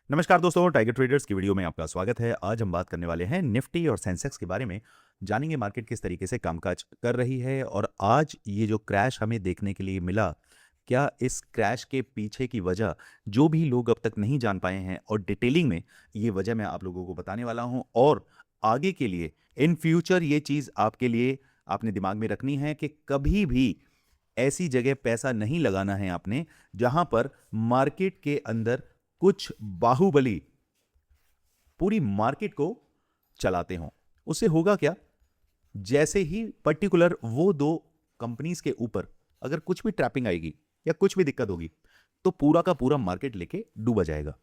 नमस्कार दोस्तों, tiger traders की वीडियो में आपका स्वागत है। आज हम बात करने वाले हैं निफ्टी और सेंसेक्स के बारे में। जानेंगे मार्केट किस तरीके से कामकाज कर रही है और आज ये जो क्रैश हमें देखने के लिए मिला, क्या इस क्रैश के पीछे की वजह जो भी लोग अब तक नहीं जान पाए हैं और डिटेलिंग में ये वजह मैं आप लोगों को बताने वाला हूं। और आगे के लिए इन फ्यूचर ये चीज़ आपके लिए आपने दिमाग में रखनी है कि कभी भी ऐसी जगह पैसा नहीं लगाना है आपने जहां पर मार्केट के अंदर कुछ बाहुबली पूरी मार्केट को चलाते हों। उससे होगा क्या, जैसे ही पर्टिकुलर वो दो कंपनीज के ऊपर अगर कुछ भी ट्रैपिंग आएगी या कुछ भी दिक्कत होगी तो पूरा का पूरा मार्केट लेके डूबा जाएगा।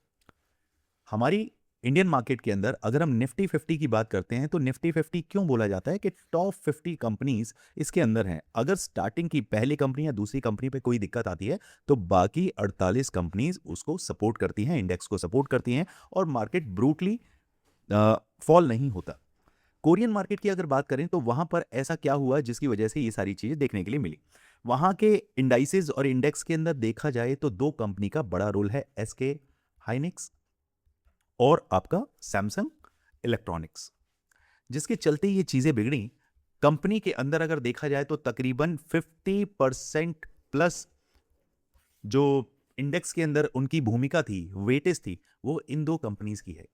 हमारी इंडियन मार्केट के अंदर अगर हम निफ्टी 50 की बात करते हैं तो निफ्टी 50 क्यों बोला जाता है कि टॉप 50 कंपनीज इसके अंदर हैं। अगर स्टार्टिंग की पहली कंपनी या दूसरी कंपनी पे कोई दिक्कत आती है तो बाकी 48 कंपनीज उसको सपोर्ट करती हैं, इंडेक्स को सपोर्ट करती हैं और मार्केट ब्रूटली फॉल नहीं होता। कोरियन मार्केट की अगर बात करें तो वहां पर ऐसा क्या हुआ जिसकी वजह से ये सारी चीजें देखने के लिए मिली। वहां के इंडाइसेस और इंडेक्स के अंदर देखा जाए तो दो कंपनी का बड़ा रोल है, एसके हाइनिक्स और आपका सैमसंग इलेक्ट्रॉनिक्स, जिसके चलते ये चीजें बिगड़ी। कंपनी के अंदर अगर देखा जाए तो तकरीबन 50% प्लस जो इंडेक्स के अंदर उनकी भूमिका थी, वेटेज थी, वो इन दो कंपनीज की है।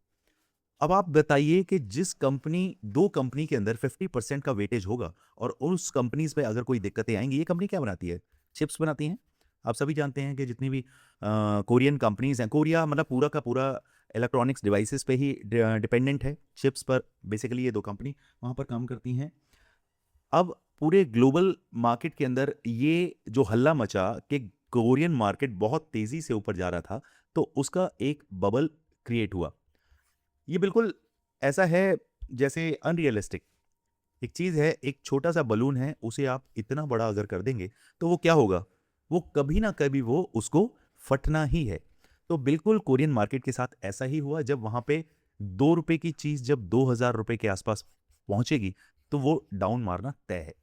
अब आप बताइए कि जिस कंपनी दो कंपनी के अंदर 50% का वेटेज होगा और उस कंपनीज पे अगर कोई दिक्कतें आएंगी, ये कंपनी क्या बनाती है? चिप्स बनाती हैं। आप सभी जानते हैं कि जितनी भी कोरियन कंपनीज हैं, कोरिया मतलब पूरा का पूरा इलेक्ट्रॉनिक्स डिवाइसेस पे ही डिपेंडेंट है, चिप्स पर बेसिकली ये दो कंपनी वहां पर काम करती हैं। अब पूरे ग्लोबल मार्केट के अंदर ये जो हल्ला मचा कि कोरियन मार्केट बहुत तेजी से ऊपर जा रहा था, तो उसका एक बबल क्रिएट हुआ। ये बिल्कुल ऐसा है जैसे अनरियलिस्टिक एक चीज है, एक छोटा सा बलून है, उसे आप इतना बड़ा अगर कर देंगे तो वो क्या होगा, वो कभी ना कभी वो उसको फटना ही है। तो बिल्कुल कोरियन मार्केट के साथ ऐसा ही हुआ। जब वहां पे 2 रुपए की चीज जब 2000 रुपए के आसपास पहुंचेगी तो वो डाउन मारना तय है।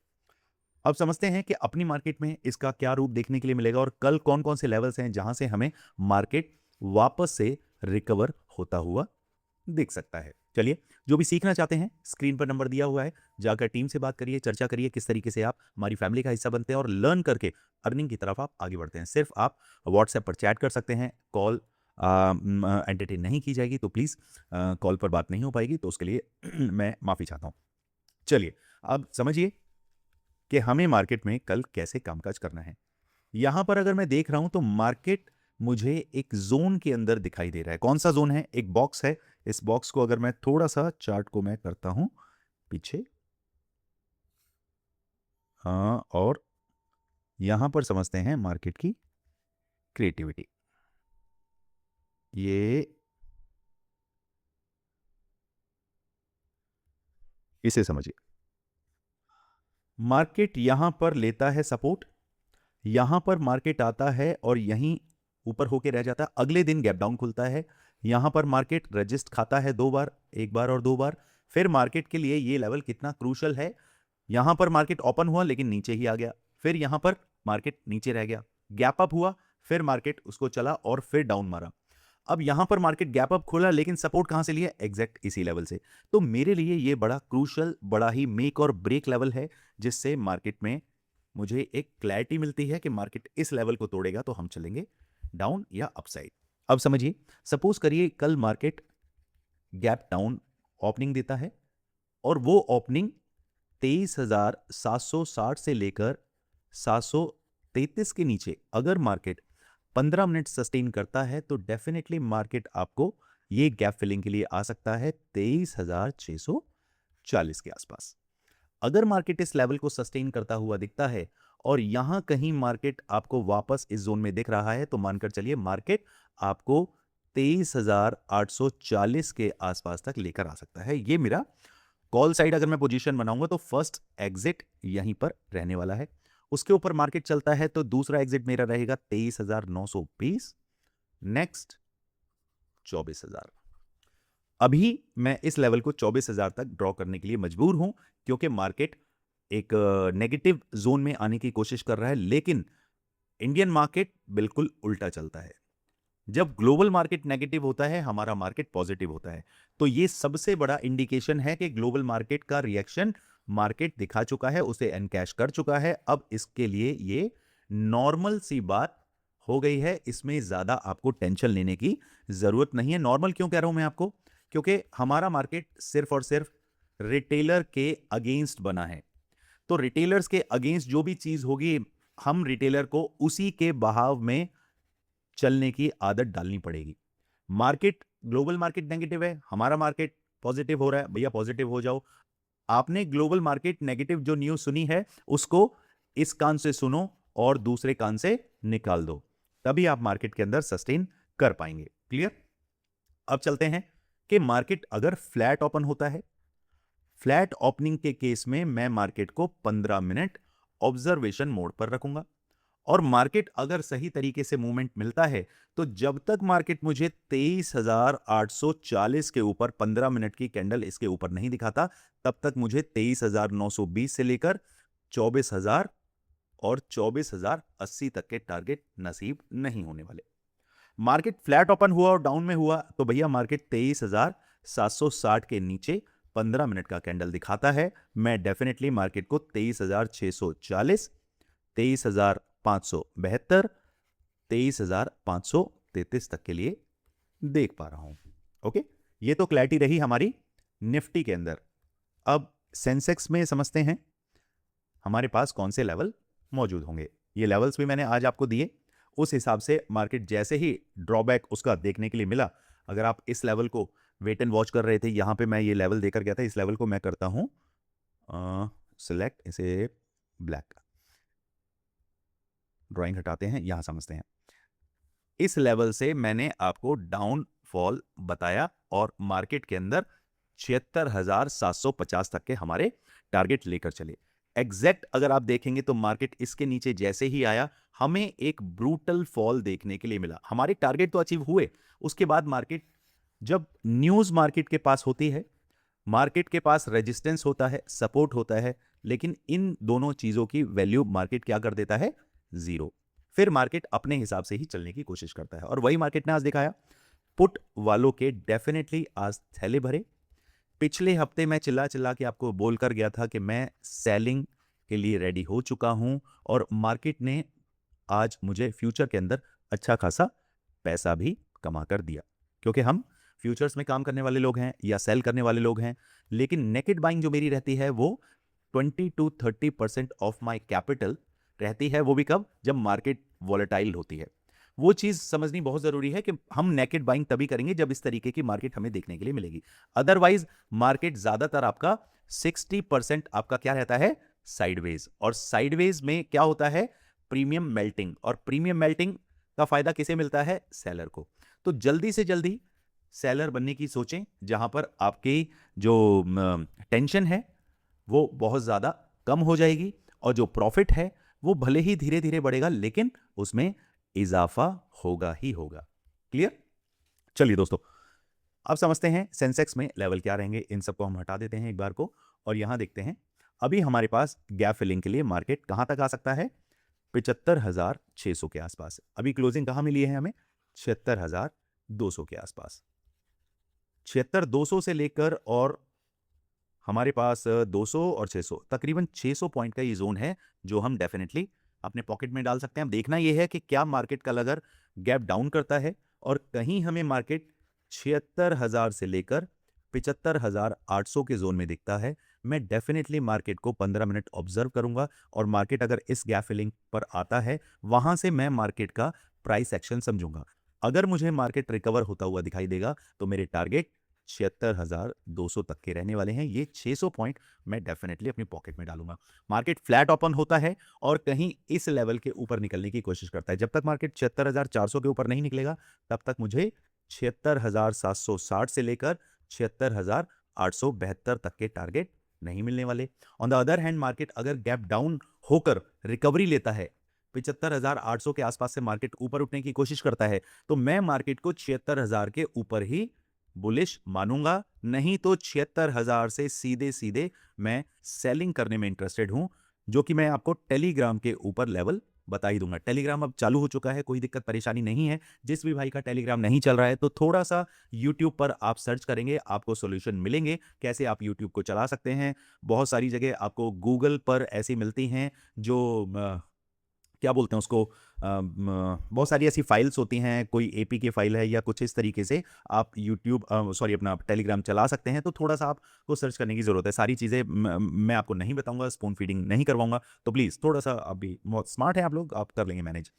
अब समझते हैं कि अपनी मार्केट में इसका क्या रूप देखने के लिए मिलेगा और कल कौन कौन से लेवल्स हैं जहां से हमें मार्केट वापस से रिकवर होता हुआ दिख सकता है। चलिए, जो भी सीखना चाहते हैं स्क्रीन पर नंबर दिया हुआ है, जाकर टीम से बात करिए, चर्चा करिए किस तरीके से आप हमारी फैमिली का हिस्सा बनते हैं और लर्न करके अर्निंग की तरफ आप आगे बढ़ते हैं। सिर्फ आप व्हाट्सएप पर चैट कर सकते हैं, कॉल एंटरटेन नहीं की जाएगी, तो प्लीज़ कॉल पर बात नहीं हो पाएगी, तो उसके लिए मैं माफ़ी चाहता हूँ। चलिए, अब समझिए कि हमें मार्केट में कल कैसे कामकाज करना है। यहां पर अगर मैं देख रहा हूं तो मार्केट मुझे एक जोन के अंदर दिखाई दे रहा है। कौन सा जोन है? एक बॉक्स है। इस बॉक्स को अगर मैं थोड़ा सा चार्ट को मैं करता हूं पीछे, हाँ, और यहां पर समझते हैं मार्केट की क्रिएटिविटी। ये इसे समझिए। मार्केट यहां पर लेता है सपोर्ट, यहां पर मार्केट आता है और यहीं ऊपर होके रह जाता है। अगले दिन गैप डाउन खुलता है, यहां पर मार्केट रजिस्ट खाता है दो बार, एक बार और दो बार। फिर मार्केट के लिए ये लेवल कितना क्रूशल है, यहां पर मार्केट ओपन हुआ लेकिन नीचे ही आ गया, फिर यहां पर मार्केट नीचे रह गया, गैप अप हुआ, फिर मार्केट उसको चला और फिर डाउन मारा। अब यहां पर मार्केट गैप अप खोला लेकिन सपोर्ट कहां से लिया? एग्जैक्ट इसी लेवल से। तो मेरे लिए ये बड़ा क्रूशल, बड़ा ही मेक और ब्रेक लेवल है, जिससे मार्केट में मुझे एक क्लैरिटी मिलती है कि मार्केट इस लेवल को तोड़ेगा तो हम चलेंगे डाउन या अपसाइड। अब समझिए, सपोज करिए कल मार्केट गैप डाउन ओपनिंग देता है और वो ओपनिंग 23,760 से लेकर 733 के नीचे अगर मार्केट 15 मिनट सस्टेन करता है तो डेफिनेटली मार्केट आपको ये गैप फिलिंग के लिए आ सकता है 23,640 के आसपास। अगर मार्केट इस लेवल को सस्टेन करता हुआ दिखता है और यहां कहीं मार्केट आपको वापस इस जोन में दिख रहा है तो मानकर चलिए मार्केट आपको 23,840 के आसपास तक लेकर आ सकता है। ये मेरा कॉल साइड अगर मैं पोजीशन बनाऊंगा तो फर्स्ट एग्जिट यहीं पर रहने वाला है। उसके ऊपर मार्केट चलता है तो दूसरा एग्जिट मेरा रहेगा 23,920, नेक्स्ट 24,000। अभी मैं इस लेवल को 24,000 तक ड्रॉ करने के लिए मजबूर हूं क्योंकि मार्केट एक नेगेटिव जोन में आने की कोशिश कर रहा है, लेकिन इंडियन मार्केट बिल्कुल उल्टा चलता है। जब ग्लोबल मार्केट नेगेटिव होता है, हमारा मार्केट पॉजिटिव होता है। तो ये सबसे बड़ा इंडिकेशन है कि ग्लोबल मार्केट का रिएक्शन मार्केट दिखा चुका है, उसे एनकैश कर चुका है। अब इसके लिए ये नॉर्मल सी बात हो गई है, इसमें ज्यादा आपको टेंशन लेने की जरूरत नहीं है। नॉर्मल क्यों कह रहा हूं मैं आपको? क्योंकि हमारा मार्केट सिर्फ और सिर्फ रिटेलर के अगेंस्ट बना है। तो रिटेलर्स के अगेंस्ट जो भी चीज होगी, हम रिटेलर को उसी के बहाव में चलने की आदत डालनी पड़ेगी। मार्केट, ग्लोबल मार्केट नेगेटिव है, हमारा मार्केट पॉजिटिव हो रहा है, भैया पॉजिटिव हो जाओ। आपने ग्लोबल मार्केट नेगेटिव जो न्यूज सुनी है, उसको इस कान से सुनो और दूसरे कान से निकाल दो, तभी आप मार्केट के अंदर सस्टेन कर पाएंगे। क्लियर? अब चलते हैं कि मार्केट अगर फ्लैट ओपन होता है, फ्लैट ओपनिंग के केस में मैं मार्केट को 15 मिनट ऑब्जर्वेशन मोड पर रखूंगा। और मार्केट अगर सही तरीके से मूवमेंट मिलता है, तो जब तक मार्केट मुझे 23,840 के ऊपर 15 मिनट की कैंडल इसके ऊपर नहीं दिखाता, तब तक मुझे 23,920 से लेकर 24,000 और 24,080 तक के टारगेट नसीब नहीं होने वाले। मार्केट फ्लैट ओपन हुआ और डाउन में हुआ, तो भैया मार्केट 23,760 के नीचे 15 मिनट का कैंडल दिखाता है, मैं डेफिनेटली मार्केट को 23,640, 23,572, 23,533 तक के लिए देख पा रहा हूं। ओके, ये तो क्लैरिटी रही हमारी निफ्टी के अंदर। अब सेंसेक्स में समझते हैं हमारे पास कौन से लेवल मौजूद होंगे। ये लेवल्स भी मैंने आज आपको दिए, उस हिसाब से मार्केट जैसे ही ड्रॉबैक उसका देखने के लिए मिला, अगर आप इस लेवल को वेट एंड वॉच कर रहे थे, यहां पे मैं ये लेवल देकर गया था, इस लेवल को मैं करता हूं सिलेक्ट, इसे ब्लैक, ड्राइंग हटाते हैं, यहां समझते हैं। इस लेवल से मैंने आपको डाउनफॉल बताया और मार्केट के अंदर 76,750 तक के हमारे टारगेट लेकर चले। एग्जैक्ट अगर आप देखेंगे तो मार्केट इसके नीचे जैसे ही आया, हमें एक ब्रूटल फॉल देखने के लिए मिला। हमारे टारगेट तो अचीव हुए, उसके बाद मार्केट, जब न्यूज मार्केट के पास होती है, मार्केट के पास रेजिस्टेंस होता है, सपोर्ट होता है, लेकिन इन दोनों चीजों की वैल्यू मार्केट क्या कर देता है? जीरो। फिर मार्केट अपने हिसाब से ही चलने की कोशिश करता है, और वही मार्केट ने आज दिखाया। पुट वालों के डेफिनेटली आज थैले भरे। पिछले हफ्ते मैं चिल्ला चिल्ला के आपको बोलकर गया था कि मैं सेलिंग के लिए रेडी हो चुका हूं, और मार्केट ने आज मुझे फ्यूचर के अंदर अच्छा खासा पैसा भी कमा कर दिया, क्योंकि हम फ्यूचर्स में काम करने वाले लोग हैं या सेल करने वाले लोग हैं। लेकिन नेकेड बाइंग जो मेरी रहती है, वो 20 to 30% ऑफ माई कैपिटल रहती है। वो भी कब? जब मार्केट वॉलेटाइल होती है। वो चीज समझनी बहुत जरूरी है कि हम नेकेड बाइंग तभी करेंगे जब इस तरीके की मार्केट हमें देखने के लिए मिलेगी। अदरवाइज मार्केट ज्यादातर आपका 60% आपका क्या रहता है? साइडवेज। और साइडवेज में क्या होता है? Premium melting. और प्रीमियम मेल्टिंग का फायदा किसे मिलता है? सेलर को। तो जल्दी से जल्दी सेलर बनने की सोचें, जहां पर आपकी जो टेंशन है वो बहुत ज्यादा कम हो जाएगी, और जो प्रॉफिट है वो भले ही धीरे धीरे बढ़ेगा, लेकिन उसमें इजाफा होगा ही होगा। क्लियर? चलिए दोस्तों, अब समझते हैं सेंसेक्स में लेवल क्या रहेंगे। इन सबको हम हटा देते हैं एक बार को, और यहां देखते हैं अभी हमारे पास गैप फिलिंग के लिए मार्केट कहां तक आ सकता है? 75,600 के आसपास। अभी क्लोजिंग कहां मिली है हमें? 76,200 के आसपास। 76,200 से लेकर और हमारे पास 200 और 600, तकरीबन 600 पॉइंट का ये जोन है जो हम डेफिनेटली अपने पॉकेट में डाल सकते हैं। देखना यह है कि क्या मार्केट कल अगर गैप डाउन करता है और कहीं हमें मार्केट 76,000 से लेकर 75,800 के जोन में दिखता है, मैं डेफिनेटली मार्केट को 15 मिनट ऑब्जर्व करूंगा, और मार्केट अगर इस गैप फिलिंग पर आता है, वहां से मैं मार्केट का प्राइस एक्शन समझूंगा। अगर मुझे मार्केट रिकवर होता हुआ दिखाई देगा, तो मेरे टारगेट 76,200 तक के रहने वाले हैं। ये 600 पॉइंट मैं डेफिनेटली अपनी पॉकेट में डालूंगा। मार्केट फ्लैट ओपन होता है और कहीं इस लेवल के ऊपर निकलने की कोशिश करता है। जब तक मार्केट 76,400 के ऊपर नहीं निकलेगा, तब तक मुझे 76,760 से लेकर 76,872 तक के टारगेट नहीं मिलने वाले। On the other hand, market अगर गैप डाउन होकर रिकवरी लेता है, 75,800 के आसपास से मार्केट ऊपर उठने की कोशिश करता है, तो मैं मार्केट को 76,000 के ऊपर ही बुलिश मानूंगा। नहीं तो 76,000 से सीधे सीधे मैं सेलिंग करने में इंटरेस्टेड हूं, जो कि मैं आपको टेलीग्राम के ऊपर लेवल बता ही दूंगा। टेलीग्राम अब चालू हो चुका है, कोई दिक्कत परेशानी नहीं है। जिस भी भाई का टेलीग्राम नहीं चल रहा है तो थोड़ा सा यूट्यूब पर आप सर्च करेंगे, आपको सॉल्यूशन मिलेंगे कैसे आप यूट्यूब को चला सकते हैं। बहुत सारी जगह आपको गूगल पर ऐसी मिलती हैं जो क्या बोलते हैं उसको, बहुत सारी ऐसी फाइल्स होती हैं, कोई एपीके फाइल है या कुछ इस तरीके से आप यूट्यूब सॉरी अपना टेलीग्राम चला सकते हैं। तो थोड़ा सा आपको सर्च करने की ज़रूरत है। सारी चीज़ें मैं आपको नहीं बताऊंगा, स्पून फीडिंग नहीं करवाऊंगा, तो प्लीज़ थोड़ा सा, अभी बहुत स्मार्ट है आप लोग, आप कर लेंगे मैनेज।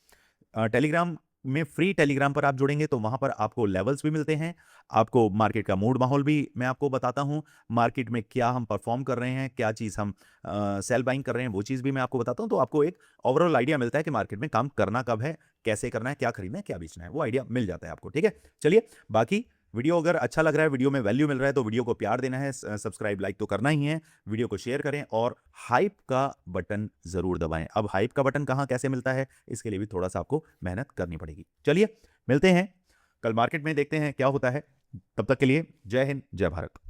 टेलीग्राम में, फ्री टेलीग्राम पर आप जुड़ेंगे तो वहां पर आपको लेवल्स भी मिलते हैं, आपको मार्केट का मूड माहौल भी मैं आपको बताता हूं, मार्केट में क्या हम परफॉर्म कर रहे हैं, क्या चीज़ हम सेल बाइंग कर रहे हैं, वो चीज़ भी मैं आपको बताता हूं। तो आपको एक ओवरऑल आइडिया मिलता है कि मार्केट में काम करना कब है, कैसे करना है, क्या खरीदना है, क्या बेचना है, वो आइडिया मिल जाता है आपको। ठीक है, चलिए, बाकी वीडियो अगर अच्छा लग रहा है, वीडियो में वैल्यू मिल रहा है तो वीडियो को प्यार देना है, सब्सक्राइब लाइक तो करना ही है, वीडियो को शेयर करें और हाइप का बटन जरूर दबाएं। अब हाइप का बटन कहां कैसे मिलता है, इसके लिए भी थोड़ा सा आपको मेहनत करनी पड़ेगी। चलिए मिलते हैं कल मार्केट में, देखते हैं क्या होता है। तब तक के लिए जय हिंद, जय भारत।